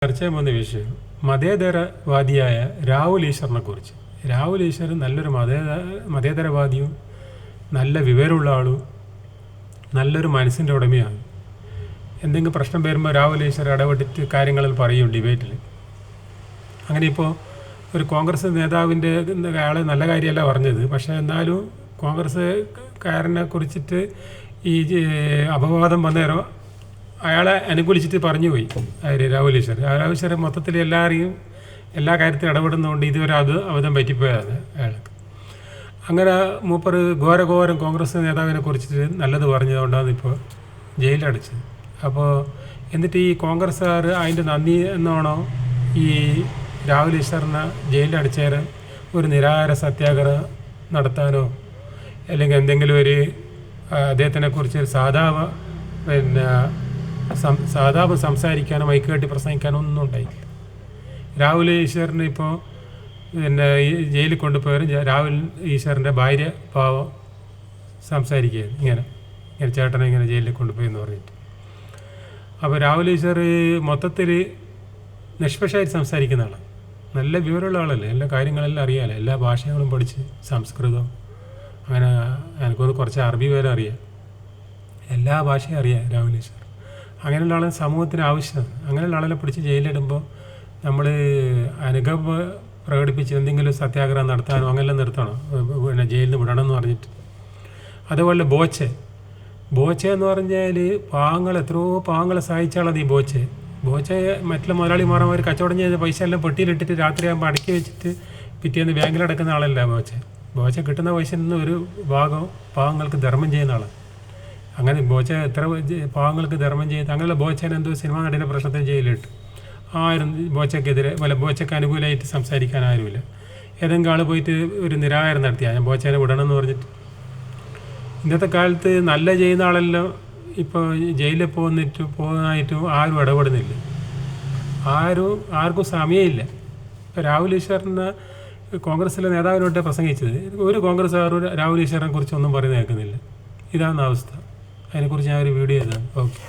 ചർച്ച ചെയ്യാൻ പോകുന്ന വിഷയം മതേതരവാദിയായ രാഹുൽ ഈശ്വറിനെ കുറിച്ച്. രാഹുൽ ഈശ്വർ നല്ലൊരു മതേതരവാദിയും നല്ല വിവരമുള്ള ആളും നല്ലൊരു മനസ്സിൻ്റെ ഉടമയാണ്. എന്തെങ്കിലും പ്രശ്നം വരുമ്പോൾ രാഹുൽ ഈശ്വർ ഇടപെട്ടിട്ട് കാര്യങ്ങളിൽ പറയും ഡിബേറ്റിൽ. അങ്ങനെ ഇപ്പോൾ ഒരു കോൺഗ്രസ് നേതാവിൻ്റെ അയാൾ നല്ല കാര്യമല്ല പറഞ്ഞത്, പക്ഷേ എന്നാലും കോൺഗ്രസ്സുകാരനെ കുറിച്ചിട്ട് ഈ അപവാദം വന്നേരം അയാളെ അനുകൂലിച്ചിട്ട് പറഞ്ഞു പോയി രാഹുൽ ഈശ്വർ മൊത്തത്തിൽ എല്ലാ കാര്യത്തിലും ഇടപെടുന്നതുകൊണ്ട് ഇതുവരെ അബദ്ധം പറ്റിപ്പോയതാണ് അയാൾക്ക്. അങ്ങനെ മൂപ്പർ ഘോരം കോൺഗ്രസ് നേതാവിനെ കുറിച്ചിട്ട് നല്ലത് പറഞ്ഞതുകൊണ്ടാണ് ഇപ്പോൾ ജയിലടച്ചത്. അപ്പോൾ എന്നിട്ട് ഈ കോൺഗ്രസ്സുകാർ അതിൻ്റെ നന്ദി എന്നാണോ ഈ രാഹുൽ ഈശ്വറിനെ ജയിലടച്ചേരം ഒരു നിരാഹാര സത്യാഗ്രഹം നടത്താനോ അല്ലെങ്കിൽ എന്തെങ്കിലും ഒരു അദ്ദേഹത്തിനെക്കുറിച്ച് സാധാരണ സംസാരിക്കാനോ മൈക്ക് കെട്ടി പ്രസംഗിക്കാനോ ഒന്നും ഉണ്ടായില്ല. രാഹുൽ ഈശ്വറിന് ഇപ്പോൾ ജയിലിൽ കൊണ്ടുപോയാലും രാഹുൽ ഈശ്വറിൻ്റെ ഭാര്യ പാവം സംസാരിക്കുകയാണ് ഇങ്ങനെ ചേട്ടനെ ഇങ്ങനെ ജയിലിൽ കൊണ്ടുപോയി എന്ന് പറഞ്ഞിട്ട്. അപ്പോൾ രാഹുൽ ഈശ്വർ മൊത്തത്തിൽ നിഷ്പക്ഷമായിട്ട് സംസാരിക്കുന്ന ആളാണ്, നല്ല വിവരമുള്ള ആളല്ലേ, എല്ലാ കാര്യങ്ങളെല്ലാം അറിയാമല്ലോ, എല്ലാ ഭാഷകളും പഠിച്ച് സംസ്കൃതം അങ്ങനെ എനിക്കൊന്ന് കുറച്ച് അറബി വരെ അറിയാം, എല്ലാ ഭാഷയും അറിയാം രാഹുൽ ഈശ്വർ. അങ്ങനെയുള്ള ആളെ സമൂഹത്തിന് ആവശ്യമാണ്. അങ്ങനെയുള്ള ആളെ പിടിച്ച് ജയിലിടുമ്പോൾ നമ്മൾ അനുകമ്പ പ്രകടിപ്പിച്ച് എന്തെങ്കിലും സത്യാഗ്രഹം നടത്താനോ അങ്ങനെല്ലാം നിർത്തണം, പിന്നെ ജയിലിൽ നിന്ന് വിടണം എന്ന് പറഞ്ഞിട്ട്. അതുപോലെ ബോച്ചെ എന്ന് പറഞ്ഞാൽ എത്രയോ പാവങ്ങളെ സഹായിച്ചാളത് ഈ ബോച്ചെ മറ്റുള്ള മുതലാളിമാരന്മാർ കച്ചവടം ചെയ്ത പൈസ എല്ലാം പെട്ടിയിലിട്ടിട്ട് രാത്രിയാകുമ്പോൾ അടക്കി വെച്ചിട്ട് പിറ്റേന്ന് ബാങ്കിലടക്കുന്ന ആളല്ല ബോച്ചെ കിട്ടുന്ന പൈസ നിന്ന് ഒരു ഭാഗം പാവങ്ങൾക്ക് ധർമ്മം ചെയ്യുന്ന ആളാണ്. അങ്ങനെ ബോച്ച എത്ര പാവങ്ങൾക്ക് ധർമ്മം ചെയ്ത് അങ്ങനെയുള്ള ബോച്ചേനെ എന്തോ സിനിമാ നടിയുടെ പ്രശ്നത്തിന് ജയിലിട്ട് ആരും ബോച്ചയ്ക്കെതിരെ ബോച്ചയ്ക്ക് അനുകൂലമായിട്ട് സംസാരിക്കാൻ ആരുമില്ല. ഏതെങ്കിലും ആൾ പോയിട്ട് ഒരു നിരാഹാരം നടത്തിയാൽ ഞാൻ ബോച്ചേനെ വിടണം എന്ന് പറഞ്ഞിട്ട്. ഇന്നത്തെ കാലത്ത് നല്ല ചെയ്യുന്ന ആളെല്ലാം ഇപ്പോൾ ജയിലിൽ പോകുന്നതായിട്ടും ആരും ഇടപെടുന്നില്ല, ആർക്കും സമയമില്ല. ഇപ്പോൾ രാഹുൽ ഈശ്വറിനെ കോൺഗ്രസ്സിലെ നേതാവിനോട്ട് പ്രസംഗിച്ചത് ഒരു കോൺഗ്രസ്സുകാരും രാഹുൽ ഈശ്വറിനെ കുറിച്ച് ഒന്നും പറയുന്നത് കേൾക്കുന്നില്ല. ഇതാണ് അവസ്ഥ. അതിനെക്കുറിച്ച് ഞാൻ ഒരു വീഡിയോ ചെയ്തതാണ്. ഓക്കെ.